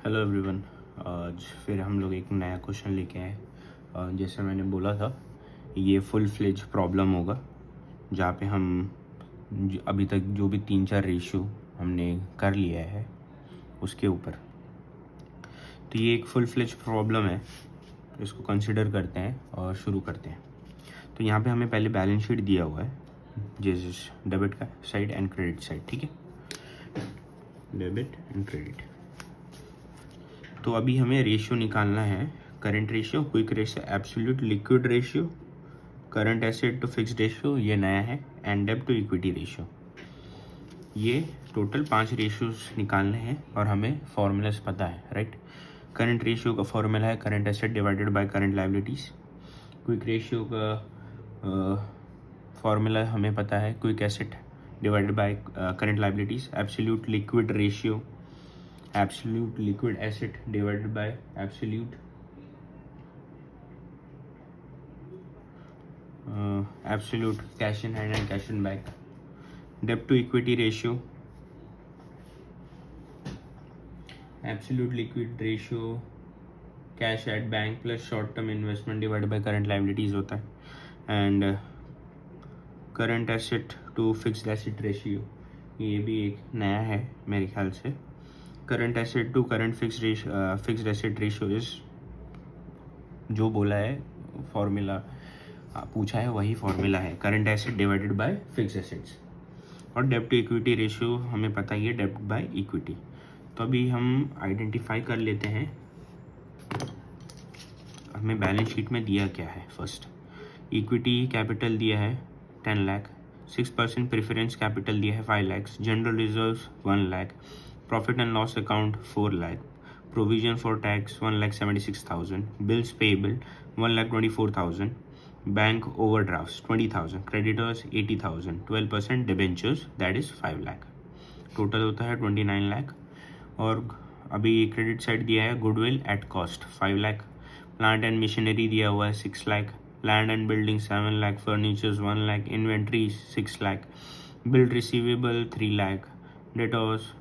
Hello everyone. आज फिर हम लोग एक नया क्वेश्चन लेके आए। जैसे मैंने बोला था, ये फुल फ्लेज प्रॉब्लम होगा जहाँ पे हम अभी तक जो भी 3-4 रेशियो हमने कर लिया है उसके ऊपर। तो ये एक फुल फ्लेज प्रॉब्लम है, इसको कंसिडर करते हैं और शुरू करते हैं। तो यहाँ पे हमें पहले बैलेंस शीट दिया हुआ है, जैसे डेबिट का साइड एंड क्रेडिट साइड। ठीक है, डेबिट एंड क्रेडिट। तो अभी हमें रेशियो निकालना है, current ratio, quick ratio, absolute liquid ratio, current asset to fixed ratio, ये नया है, एंड डेब्ट टू इक्विटी रेशियो। ये टोटल 5 रेशियोज निकालने हैं और हमें फॉर्मूलाज पता है, राइट। करंट रेशियो का फॉर्मूला है current asset divided by current liabilities. Quick ratio का फॉर्मूला हमें पता है quick asset divided by current liabilities. Absolute liquid ratio, absolute liquid asset divided by absolute absolute cash in hand and cash in bank. Debt to equity ratio, absolute liquid ratio, cash at bank plus short term investment divided by current liabilities होता है। and current asset to fixed asset ratio, ये भी एक नया है मेरे ख्याल से। Current asset to current fixed asset ratio is, जो बोला है फॉर्मूला पूछा है वही फॉर्मूला है, current asset divided by fixed assets. और डेब्ट टू इक्विटी रेशियो हमें पता ही है, डेब्ट बाय इक्विटी। तो अभी हम आइडेंटिफाई कर लेते हैं हमें बैलेंस शीट में दिया क्या है। फर्स्ट, इक्विटी कैपिटल दिया है 10 लाख, 6% प्रेफरेंस कैपिटल दिया है 5 lakh, general reserves 1 lakh, profit and loss account 4 lakh, provision for tax 1,76,000, bills payable 1,24,000, bank overdrafts 20,000, creditors 80,000, 12% debentures that is 5 lakh. Total होता है 29 लाख। और अभी क्रेडिट साइड दिया है goodwill at cost 5 lakh, plant and machinery दिया हुआ है 6 lakh, land and building 7 lakh, furnitures 1 lakh, inventory 6 lakh, bill receivable 3 lakh, debtors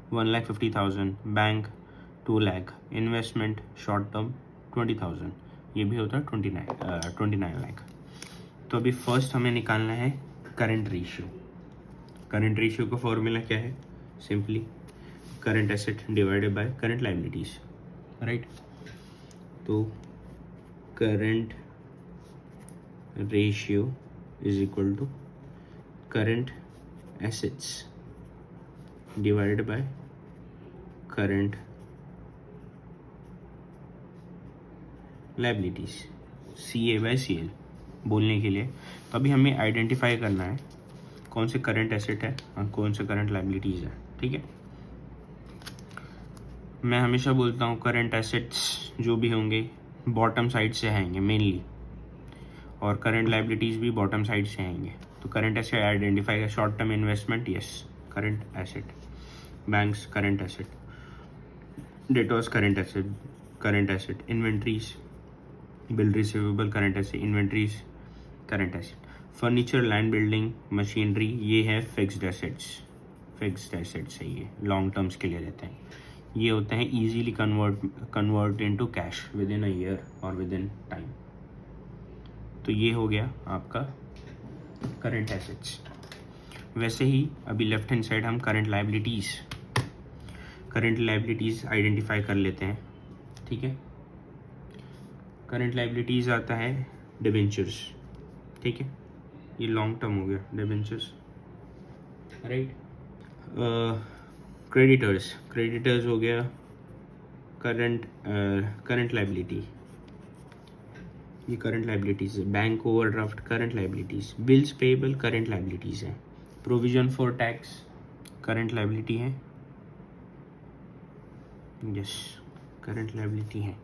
1,50,000, bank 2 lakh, investment short term 20,000, ये भी होता है 29 लाख। तो अभी फर्स्ट हमें निकालना है करंट रेशियो। करंट रेशियो का फॉर्मूला क्या है? Simply current asset divided by current liabilities, right. तो current ratio is equal to current assets divided by current liabilities, CA/CL बोलने के लिए। तो अभी हमें आइडेंटिफाई करना है कौन से करंट एसेट है और कौन से करंट लायबिलिटीज है, ठीक है। मैं हमेशा बोलता हूँ करंट एसेट्स जो भी होंगे बॉटम साइड से आएंगे मेनली, और करंट लायबिलिटीज भी बॉटम साइड से आएंगे। तो करंट एसेट आइडेंटिफाई है, short term investment yes current asset, banks current asset, debtors current asset, inventories bill receivable current asset, inventories current asset, furniture land building machinery ये है fixed assets है, ये long terms के लिए रहते हैं। ये होते हैं easily convert into cash with in a year और विद इन टाइम। तो ये हो गया आपका करंट एसेट्स। वैसे ही अभी लेफ्ट हैंड साइड हम करंट लायबिलिटीज़ आइडेंटिफाई कर लेते हैं, ठीक है। करंट लायबिलिटीज़ आता है डिबेंचर्स, ठीक है, ये लॉन्ग टर्म हो गया डिबेंचर्स, राइट। क्रेडिटर्स हो गया करंट लायबिलिटी, ये करंट लायबिलिटीज़ है। Bank overdraft current liabilities, bills payable current liabilities है, provision for tax current liability है, यस करंट लायबिलिटी है।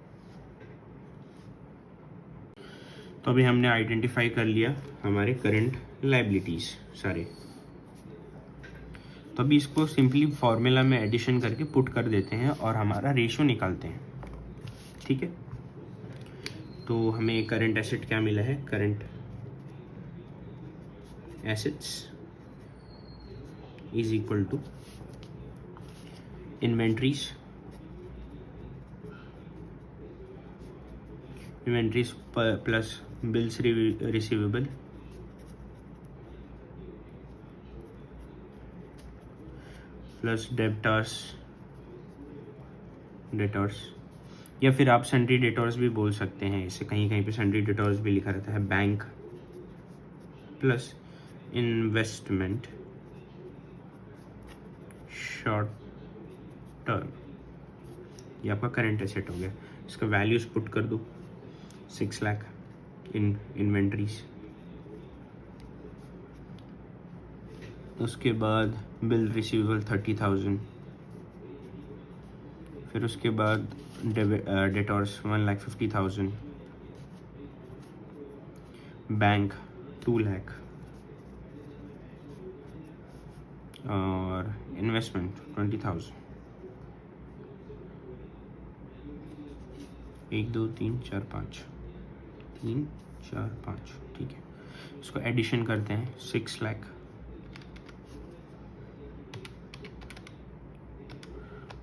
तो अभी हमने आइडेंटिफाई कर लिया हमारे करंट लायबिलिटीज़ सारे। तो अभी इसको सिंपली फॉर्मूला में एडिशन करके पुट कर देते हैं और हमारा रेशियो निकालते हैं, ठीक है। तो हमें करंट एसेट क्या मिला है? Current assets is equal to inventories inventories plus bills receivable plus debtors या फिर आप सन्ड्री डेटर्स भी बोल सकते हैं इसे, कहीं कहीं पे सन्ड्री डेटर्स भी लिखा रहता है। Bank plus investment short term, ये आपका करंट एसेट हो गया। इसका वैल्यूज पुट कर दो 6 लाख इन इन्वेंट्रीज। उसके बाद बिल रिसीवेबल 30,000, फिर उसके बाद डेटर्स 1,50,000, बैंक 2 लाख और इन्वेस्टमेंट 20,000। 1 2 3 4 5 3 4 5, ठीक है। इसको एडिशन करते हैं 6 लाख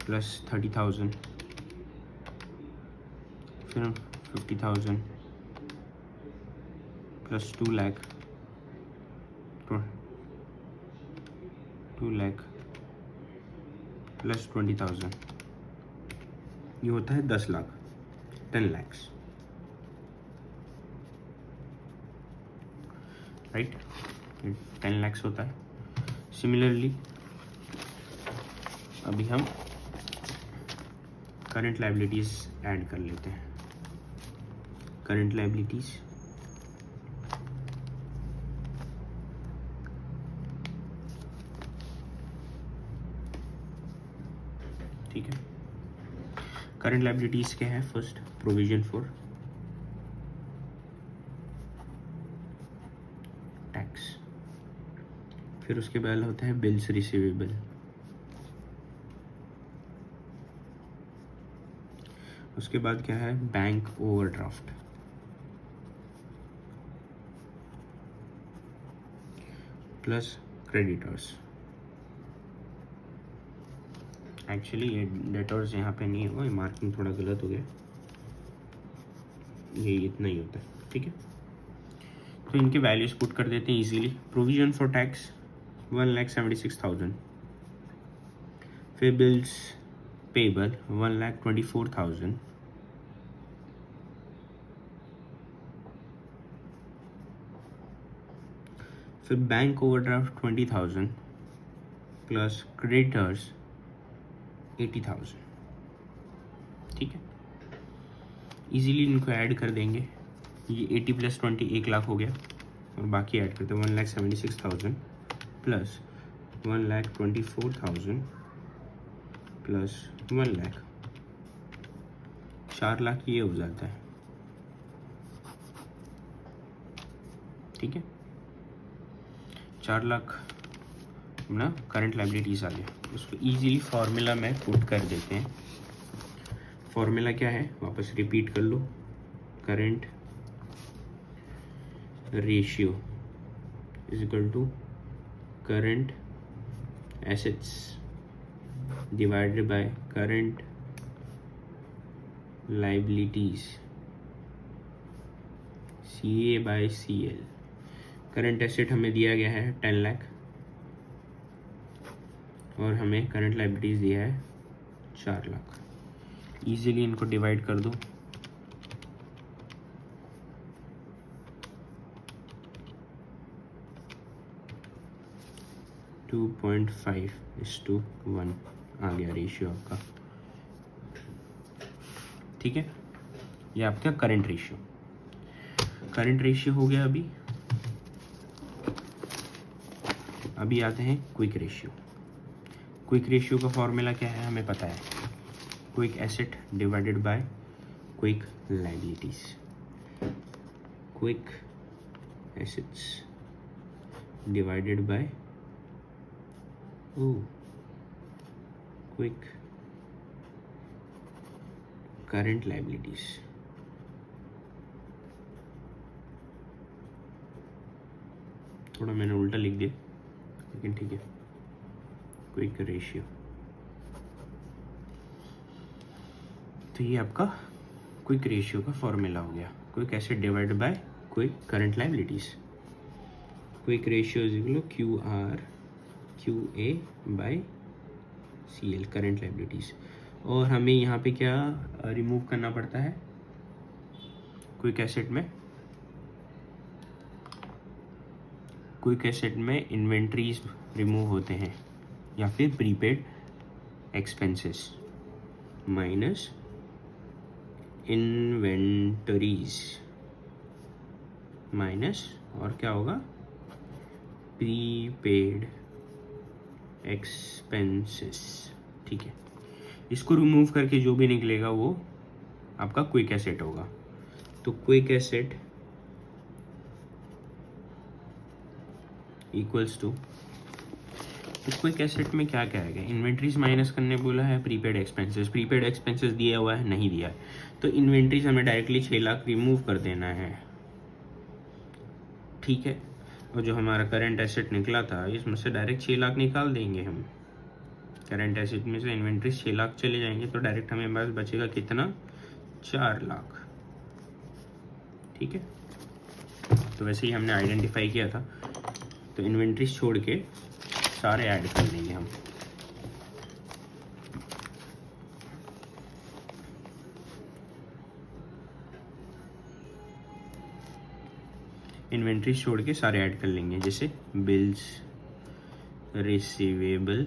प्लस 30,000, फिर 50,000 प्लस 2 लाख 2 लाख प्लस 20,000, ये होता है 10 लाख, 10 lakhs, राइट। 10 lakhs होता है। सिमिलरली अभी हम करंट लायबिलिटीज ऐड कर लेते हैं। करंट लायबिलिटीज ठीक है। करंट लायबिलिटीज क्या है? फर्स्ट प्रोविजन फॉर टैक्स, फिर उसके बाद होता है बिल्स रिसीवेबल, उसके बाद क्या है? Bank overdraft, plus creditors. Actually ये डेटर्स यहाँ पे नहीं होगा, ये मार्किंग थोड़ा गलत हो गया, ये इतना ही होता है, ठीक है। तो इनके वैल्यूज पुट कर देते हैं इजीली। प्रोविजन फॉर टैक्स 1,76,000, फिर बिल्स पेबल 1,24,000, फिर बैंक ओवरड्राफ्ट 20,000 प्लस क्रेडिटर्स 80,000, ठीक है। इजीली इनको ऐड कर देंगे। ये 80 प्लस 20 1 लाख हो गया, और बाकी ऐड करते हैं 1,76,000 प्लस 1,24,000 प्लस 1 लाख, 4 लाख ये हो जाता है, ठीक है। 4 लाख ना करंट लायबिलिटीज आ गया। उसको इजीली फार्मूला में पुट कर देते हैं। फार्मूला क्या है? वापस रिपीट कर लो। Current ratio is equal to current assets divided by current liabilities CA by CL। Current asset हमें दिया गया है 10 लाख और हमें करंट लायबिलिटीज दिया है 4 लाख। इजीली इनको डिवाइड कर दो। टू 2.5:1 आ गया रेशियो आपका, ठीक है। ये आपका करंट रेशियो हो गया। अभी आते हैं क्विक रेशियो। क्विक रेशियो का फॉर्मूला क्या है? हमें पता है, quick asset divided bye quick liabilities. Quick assets divided bye quick current liabilities. थोड़ा मैंने उल्टा लिख दिया, लेकिन ठीक है। क्विक रेशियो, तो ये आपका क्विक रेशियो का फॉर्मूला हो गया, quick asset divide by quick current liabilities. Quick ratio is equal Q A by C L, current liabilities. और हमें यहाँ पे क्या रिमूव करना पड़ता है क्विक एसेट में? क्विक एसेट में इन्वेंट्रीज रिमूव होते हैं या फिर prepaid expenses minus inventories minus और क्या होगा प्रीपेड एक्सपेंसेस। ठीक है, इसको रिमूव करके जो भी निकलेगा वो आपका क्विक एसेट होगा। तो क्विक एसेट इक्वल्स टू, तो क्विक एसेट में क्या क्या आएगा? इन्वेंट्रीज माइनस करने बोला है, प्रीपेड एक्सपेंसेस। प्रीपेड एक्सपेंसेस दिया हुआ है, नहीं दिया है, तो इन्वेंट्रीज हमें डायरेक्टली 6 लाख रिमूव कर देना है। ठीक है, और जो हमारा करंट एसेट निकला था इसमें से डायरेक्ट 6 लाख निकाल देंगे हम। करंट एसेट में से इन्वेंट्रीज 6 लाख चले जाएंगे तो डायरेक्ट हमें पास बचेगा कितना? 4 लाख। ठीक है, तो वैसे ही हमने आइडेंटिफाई किया था, तो इन्वेंट्रीज छोड़ के सारे ऐड कर देंगे हम। इन्वेंट्रीज छोड़ के सारे ऐड कर लेंगे, जैसे bills receivable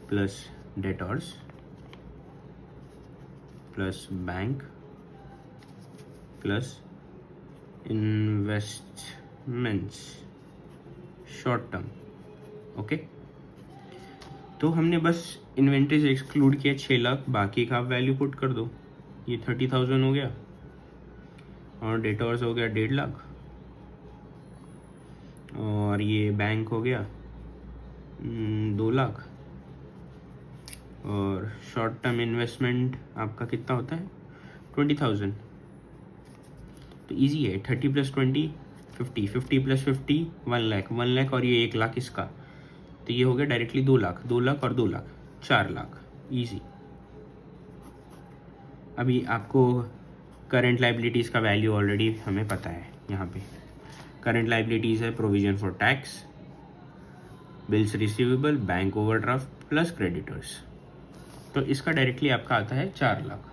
plus debtors plus bank plus investments short term. Okay, तो हमने बस इन्वेंट्रीज एक्सक्लूड किया 6 लाख, बाकी का आप वैल्यू पुट कर दो। ये 30,000 हो गया और डेटर्स हो गया 1.5 लाख और ये बैंक हो गया 2 लाख और शॉर्ट टर्म इन्वेस्टमेंट आपका कितना होता है? 20,000। तो इजी है, 30 + 20 50, 50 + 50 1 लाख, 1 लाख और ये 1 लाख इसका, तो ये हो गया डायरेक्टली 2 लाख, 2 लाख और 2 लाख 4 लाख, इजी। अभी आपको करंट लाइबिलिटीज़ का वैल्यू ऑलरेडी हमें पता है। यहाँ पे करंट लाइबिलिटीज़ है provision for tax, bills receivable, bank overdraft plus creditors, तो इसका डायरेक्टली आपका आता है 4 लाख।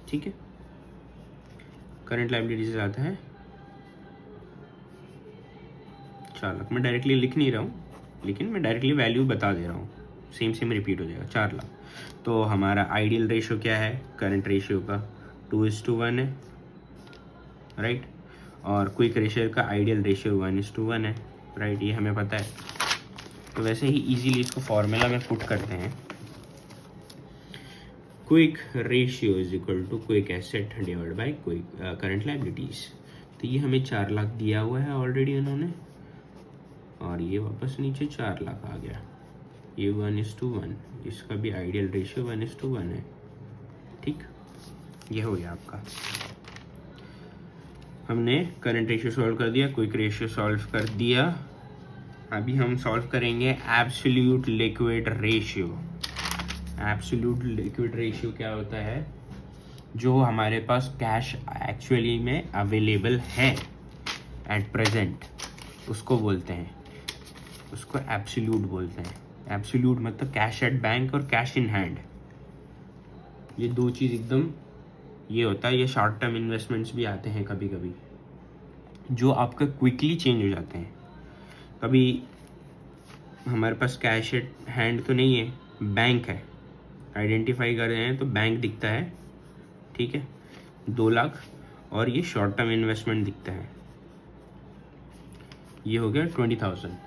ठीक है, करंट लाइबिलिटीज आता है 4 लाख। मैं डायरेक्टली लिख नहीं रहा हूँ, लेकिन मैं डायरेक्टली वैल्यू बता दे रहा हूँ, सेम रिपीट हो जाएगा 4 लाख। तो हमारा आइडियल रेशियो क्या है करंट रेशियो का? 2:1 है, राइट। और क्विक रेशियो का आइडियल रेशियो 1:1 है, राइट, ये हमें पता है। तो वैसे ही इजीली इसको फॉर्मूला में पुट करते हैं, quick ratio is equal to quick asset divide by quick current liabilities. तो ये हमें 4 लाख दिया हुआ है ऑलरेडी उन्होंने, और ये वापस नीचे 4 लाख आ गया। ये 1:1, इसका भी आइडियल रेशियो 1:1 है। ठीक, ये हो गया आपका। हमने करंट रेशियो सॉल्व कर दिया, क्विक रेशियो सॉल्व कर दिया। अभी हम सॉल्व करेंगे absolute liquid ratio. Absolute liquid ratio क्या होता है? जो हमारे पास कैश एक्चुअली में अवेलेबल है एट प्रेजेंट, उसको बोलते हैं, उसको एब्सोल्यूट बोलते हैं। एब्सोल्यूट मतलब कैश एट बैंक और कैश इन हैंड, ये दो चीज़ एकदम ये होता है। ये शॉर्ट टर्म इन्वेस्टमेंट्स भी आते हैं कभी कभी, जो आपका क्विकली चेंज हो जाते हैं। कभी हमारे पास कैश एट हैंड तो नहीं है, बैंक है, आइडेंटिफाई कर रहे हैं तो बैंक दिखता है, ठीक है, 2 लाख, और ये शॉर्ट टर्म इन्वेस्टमेंट दिखता है, ये हो गया 20,000।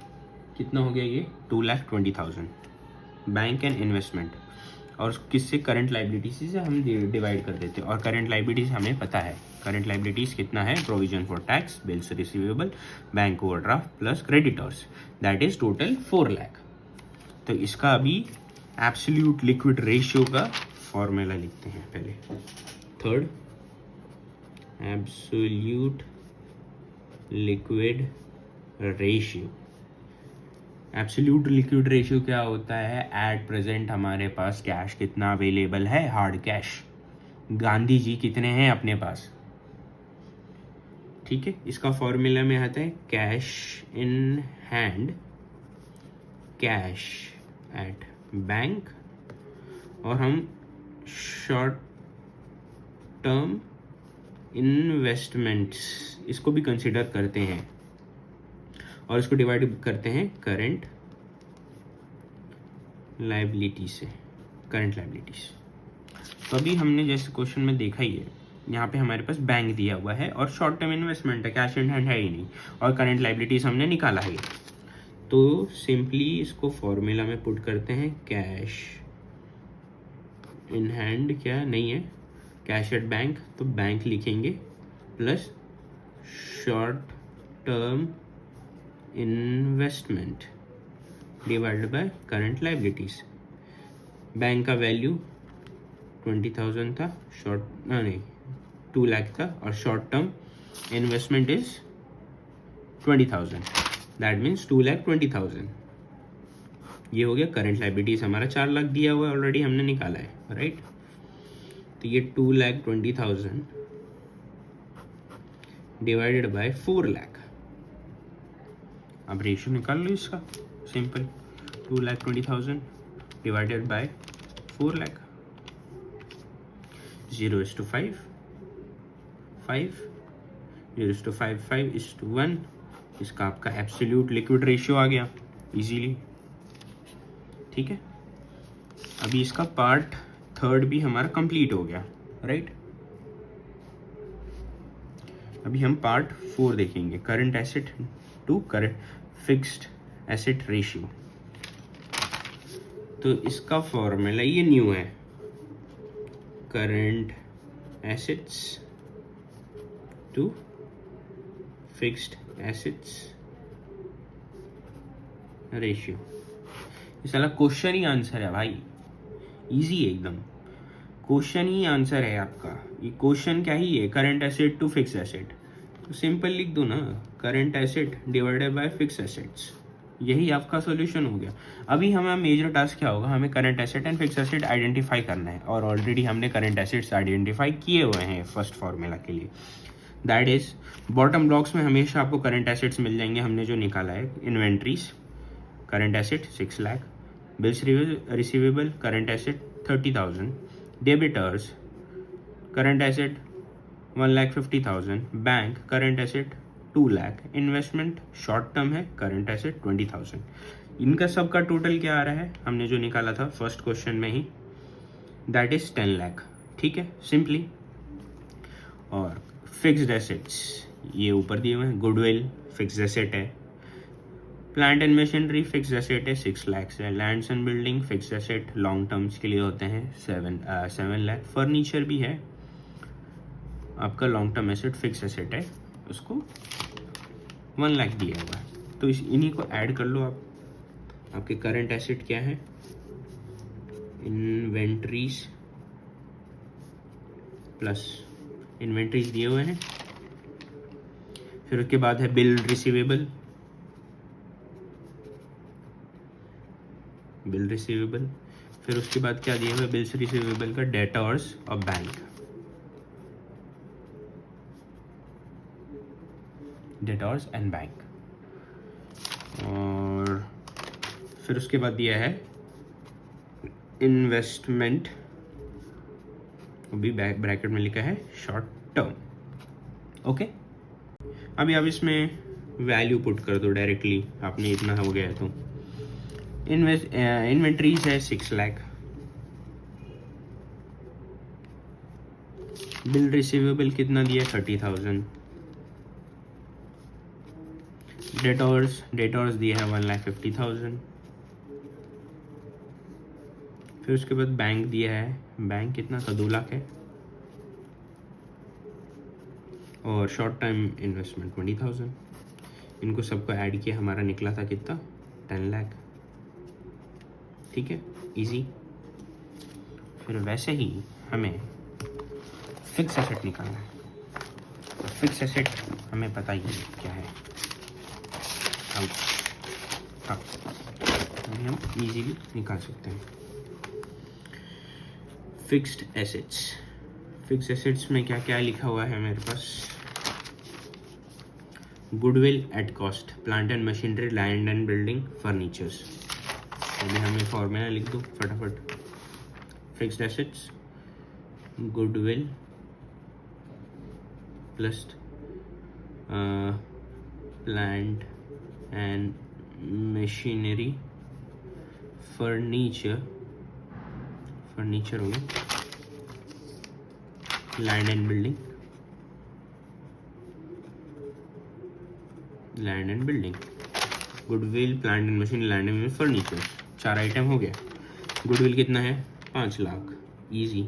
कितना हो गया ये? 2,20,000 बैंक एंड इन्वेस्टमेंट। और किससे? करंट लाइबिलिटीज से हम डिवाइड कर देते हैं। और करंट लाइबिलिटीज हमें पता है, करंट लाइबिलिटीज कितना है? Provision for tax, bills receivable, bank overdraft plus creditors, that is total 4 lakh. तो इसका अभी एब्सोल्यूट लिक्विड रेशियो का फॉर्मूला लिखते हैं पहले। Third, absolute liquid ratio absolute liquid ratio क्या होता है? एट प्रेजेंट हमारे पास कैश कितना अवेलेबल है, हार्ड कैश। गांधी जी कितने हैं अपने पास, ठीक है। इसका फॉर्मूला में आता है cash in hand, cash at bank, और हम शॉर्ट टर्म इन्वेस्टमेंट्स इसको भी कंसिडर करते हैं, और इसको डिवाइड करते हैं करंट लायबिलिटी से, करंट लायबिलिटीज। तो अभी हमने जैसे क्वेश्चन में देखा ही है, यहाँ पे हमारे पास बैंक दिया हुआ है और शॉर्ट टर्म इन्वेस्टमेंट है, कैश इन हैंड है ही नहीं, और करंट लायबिलिटीज हमने निकाला है। तो सिंपली इसको फॉर्मूला में पुट करते हैं, कैश इन हैंड क्या नहीं है, कैश एट बैंक, तो बैंक लिखेंगे plus short term investment divided by current liabilities. Bank का वैल्यू 20,000 था, शॉर्ट नहीं 2 लाख था, और short term investment is 20,000, that means 2,20,000। ये हो गया करंट लायबिलिटीज, हमारा 4 लाख दिया हुआ है ऑलरेडी, हमने निकाला है, राइट। तो ये 2,20,000 डिवाइडेड बाय 4 लाख। अब रेशियो निकाल लो इसका, सिंपल, 2,20,000 डिवाइडेड बाय 4 लाख, 0:5, 5, 0:5, 5:1। इसका आपका एब्सोल्यूट लिक्विड रेशियो आ गया इजीली, ठीक है। अभी इसका पार्ट थर्ड भी हमारा कंप्लीट हो गया, राइट। अभी हम पार्ट 4 देखेंगे, current asset to current fixed asset ratio. तो इसका फॉर्मूला ये न्यू है, current assets to fixed assets ratio. ये साला क्वेश्चन ही आंसर है भाई, इजी है एकदम, क्वेश्चन ही आंसर है आपका। ये क्वेश्चन क्या ही है, current asset to fix asset, तो सिंपल लिख दो ना, current asset divided by fix assets, यही आपका सॉल्यूशन हो गया। अभी हमें मेजर टास्क क्या होगा, हमें current asset and fix asset identify करना है, और ऑलरेडी हमने करंट एसेट्स आइडेंटिफाई किए हुए हैं फर्स्ट फॉर्मूला के लिए। दैट इज बॉटम ब्लॉक्स में हमेशा आपको करंट एसेट्स मिल जाएंगे, हमने जो निकाला है। Inventories current asset 6 lakh, bills receivable current asset 30,000, debtors current asset 1,50,000, bank current asset 2 lakh, investment short term है, करंट एसेट 20,000। इनका सबका टोटल क्या आ रहा है, हमने जो निकाला था फर्स्ट क्वेश्चन में ही, दैट इज 10 लाख, ठीक है, सिंपली। और फिक्स्ड एसेट्स ये ऊपर दिए हुए हैं, गुडविल फिक्स्ड एसेट है, plant and machinery fixed asset है 6 लाख है, lands and building fixed asset long terms के लिए होते हैं 7 लाख, फर्नीचर भी है आपका long term asset, fix asset है, उसको 1 लाख दिया हुआ है। तो इन्हीं को ऐड कर लो आप। आपके करंट एसेट क्या है, इन्वेंट्रीज प्लस इन्वेंट्रीज दिए हुए हैं, फिर उसके बाद है बिल रिसीवेबल, बिल रिसीवेबल, फिर उसके बाद क्या दिया हुआ है, बिल्स रिसीवेबल का डेटर्स और बैंक, डेटर्स एंड बैंक, और फिर उसके बाद दिया है इन्वेस्टमेंट, अभी ब्रैकेट में लिखा है शॉर्ट टर्म, ओके। अभी आप इसमें वैल्यू पुट कर दो डायरेक्टली, आपने इतना हो गया है तो। इन्वेंट्रीज है 6 लाख, बिल रिसीवेबल कितना दिया 30,000, डेटर्स दिया है 1,50,000, फिर उसके बाद बैंक दिया है, बैंक कितना था 2 लाख है, और शॉर्ट टाइम इन्वेस्टमेंट 20,000। इनको सबको ऐड किया, हमारा निकला था कितना 10 लाख, ठीक है, इजी। फिर वैसे ही हमें फिक्स एसेट निकालना है, तो फिक्स एसेट हमें पता ही है क्या है। हाँ अभी हम इजीली निकाल सकते हैं। फिक्स्ड एसेट्स, फिक्स्ड एसेट्स में क्या क्या लिखा हुआ है मेरे पास? Goodwill at cost, plant and machinery, land and building, furnitures. अभी हमें फॉर्मूला लिख दो फटाफट। Fixed assets goodwill plus plant and machinery, furniture हो गया, land and building, goodwill, plant and machine, land and furniture, 4 item हो गया। गुडविल कितना है? 5 lakh, easy.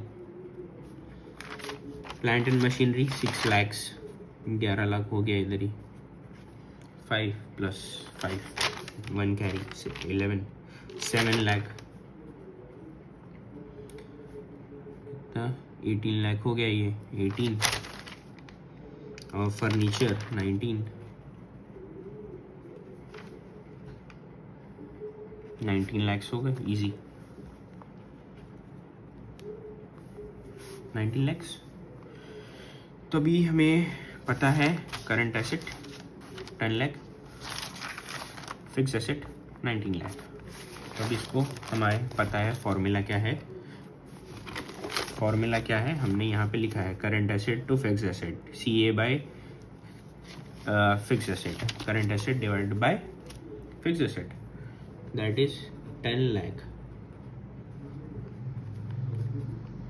Plant and machinery 6 lakhs, 11 lakh हो गया इधर ही। 5 + 5 1 कैरी 11, 7 लाख, 18 लाख हो गया ये, 18। और फर्नीचर 19 लाख हो गए, इजी। 19 लाख। तो अभी हमें पता है current asset 10 lakh, fix asset 19 lakh. तो अब इसको हमारे पता है फॉर्मूला क्या है। फॉर्मूला क्या है हमने यहाँ पे लिखा है, current asset to fix asset, CA/, fix asset, current asset divided by fix asset, that is 10 lakh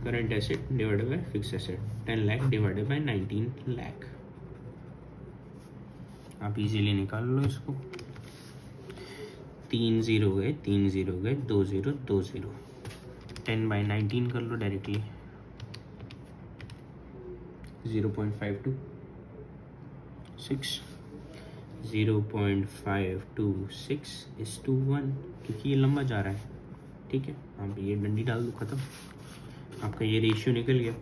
current asset divided by fix asset, 10 lakh divided by 19 lakh. आप इजीली निकाल लो इसको। 3 0 गए, 3 0 गए, 2 0 2 0, 10/19 कर लो डायरेक्टली, 0.526, 0.526:1, क्योंकि ये लंबा जा रहा है। ठीक है, आप ये डंडी डाल दो, खत्म, आपका ये रेशियो निकल गया।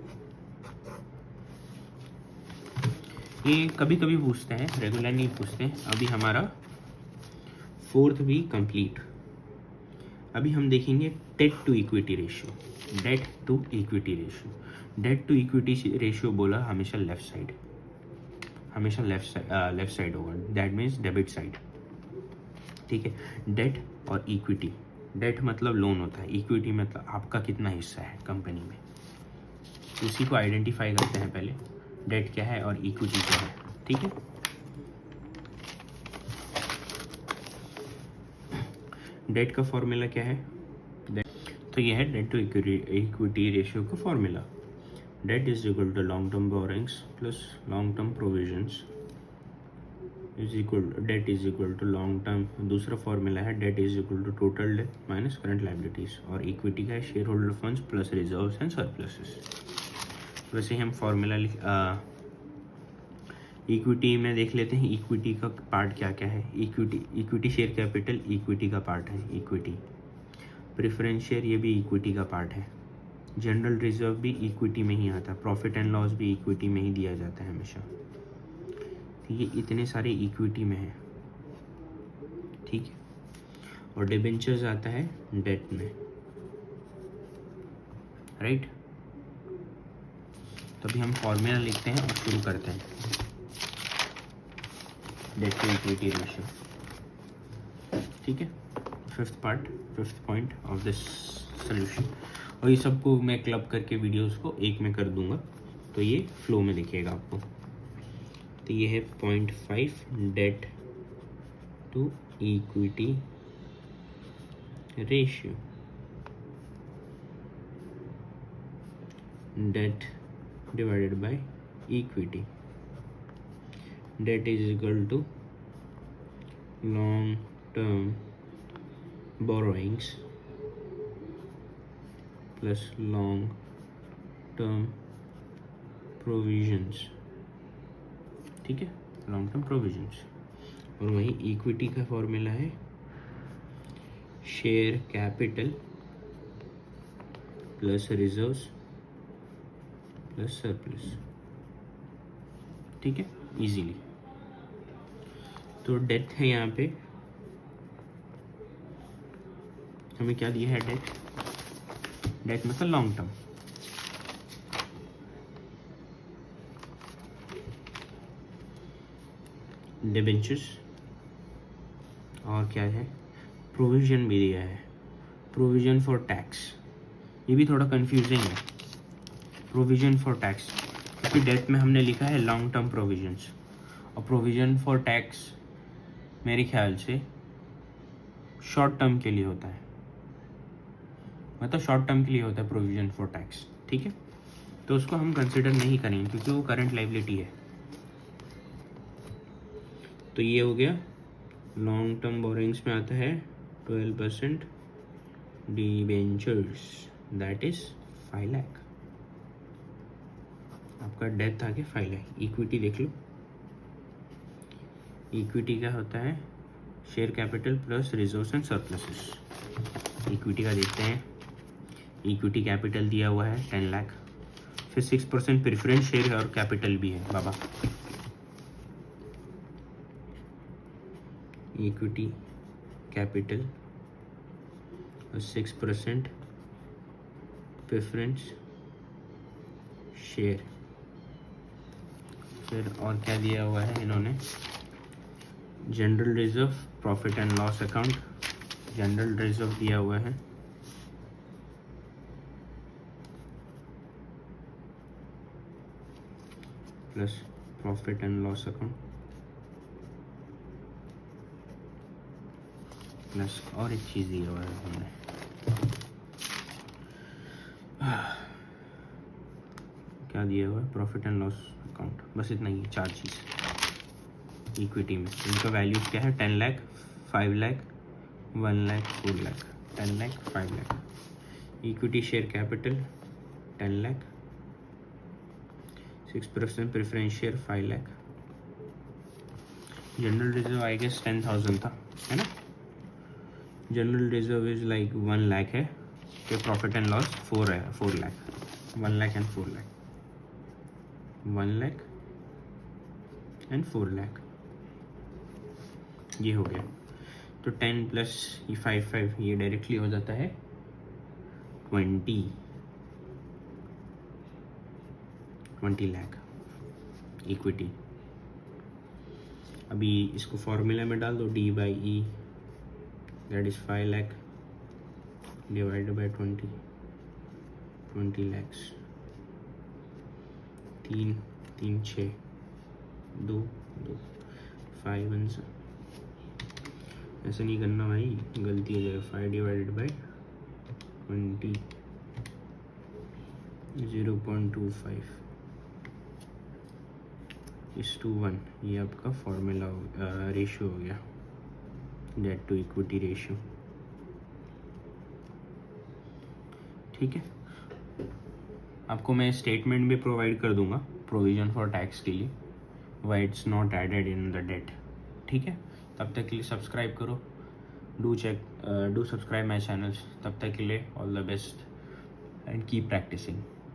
ये कभी कभी पूछते हैं, रेगुलर नहीं पूछते हैं। अभी हमारा 4th भी कंप्लीट। अभी हम देखेंगे debt to equity ratio. Debt to equity ratio बोला हमेशा लेफ्ट साइड, हमेशा लेफ्ट साइड होगा, दैट मीन्स डेबिट साइड। ठीक है, डेट और इक्विटी, डेट मतलब लोन होता है, इक्विटी मतलब आपका कितना हिस्सा है कंपनी में, उसी को आइडेंटिफाई करते हैं पहले, डेट क्या है और इक्विटी क्या है। ठीक है, डेट का फॉर्मूला क्या है? तो ये है डेट टू इक्विटी रेशियो का formula. Debt is equal to long term borrowings plus long term provisions is equal, debt is equal to long term, दूसरा फॉर्मूला है debt is equal to total debt minus current liabilities, और equity का है share holder funds plus reserves and surpluses. वैसे ही हम formula equity में देख लेते हैं, इक्विटी का पार्ट क्या क्या है। इक्विटी शेयर कैपिटल इक्विटी का पार्ट है, इक्विटी प्रेफरेंस शेयर ये भी इक्विटी का पार्ट है, जनरल रिजर्व भी इक्विटी में ही आता है, प्रॉफिट एंड लॉस भी इक्विटी में ही दिया जाता है हमेशा। तो ये इतने सारे इक्विटी में है। ठीक है, और डिबेंचर्स आता है डेट में, राइट। तो अभी हम फॉर्मूला लिखते हैं और शुरू करते हैं। डेट टू इक्विटी रेशियो, ठीक है, fifth point of this solution. और ये सबको मैं क्लब करके वीडियोस को एक में कर दूंगा, तो ये फ्लो में दिखेगा आपको। तो ये है 0.5 debt to equity ratio, debt divided by equity, debt is equal to long term borrowings plus long term provisions। ठीक है, लॉन्ग टर्म प्रोविजंस। और वही इक्विटी का फॉर्मूला है share capital plus reserves plus surplus. ठीक है, इजीली। तो date है यहाँ पे हमें क्या दिया है डेट, डेट मतलब लॉन्ग टर्म। डिबेंचर्स और क्या है, प्रोविज़न भी दिया है, प्रोविज़न फॉर टैक्स, ये भी थोड़ा कंफ्यूजिंग है, प्रोविज़न फॉर टैक्स, क्योंकि डेट में हमने लिखा है लॉन्ग टर्म प्रोविजंस, और प्रोविज़न फॉर टैक्स मेरे ख्याल से शॉर्ट टर्म के लिए होता है, मतलब शॉर्ट टर्म के लिए होता है प्रोविज़न फॉर टैक्स, ठीक है। तो उसको हम कंसिडर नहीं करेंगे क्योंकि वो करंट लायबिलिटी है। तो ये हो गया, लॉन्ग टर्म बोरिंग्स में आता है 12% डिबेंचर्स, दैट इज 5 लाख। आपका डेथ आ गया 5 लाख। इक्विटी देख लो, इक्विटी क्या होता है, share capital plus reserves and surpluses. Equity का देखते हैं, इक्विटी कैपिटल दिया हुआ है 10 लाख, फिर 6% प्रेफरेंस शेयर और कैपिटल भी है बाबा। इक्विटी कैपिटल और 6% प्रेफरेंस शेयर, फिर और क्या दिया हुआ है इन्होंने, general reserve, profit and loss account, general reserve दिया हुआ है, plus profit and loss account, plus और एक चीज़ दिया हुआ है हमने, क्या दिया हुआ है, प्रॉफिट एंड लॉस अकाउंट, बस इतना ही, 4 चीज़ इक्विटी में। इनका वैल्यूज क्या है, 10 lakh, 5 lakh, 1 lakh, 4 lakh, 10 lakh, 5 lakh. Equity share capital 10 lakh, 6% preference share 5 lakh, general reserve I guess 10,000 था, है ना। General reserve is like 1 lakh है, फिर प्रॉफिट एंड लॉस 4 है, 4 लाख, 1 लाख एंड 4 लाख, 1 लाख एंड 4 लाख, ये हो गया। तो 10 प्लस ये 5 ये डायरेक्टली हो जाता है 20 लाख इक्विटी। अभी इसको फॉर्मूला में डाल दो, D/E that is 5 lakh divided bye 20 lakhs, 3 3 6 2 2 5 answer. ऐसा नहीं करना भाई, गलती हो जाएगा। 5 डिवाइडेड बाय 20 0.25 1:1, ये आपका फॉर्मूला रेशियो हो गया, डेट टू इक्विटी रेशियो, ठीक है। आपको मैं स्टेटमेंट भी प्रोवाइड कर दूंगा प्रोविजन फॉर टैक्स के लिए, why it's not added in the debt, ठीक है। तब तक के लिए सब्सक्राइब करो, डू सब्सक्राइब माई चैनल्स। तब तक के लिए all the best and keep practising.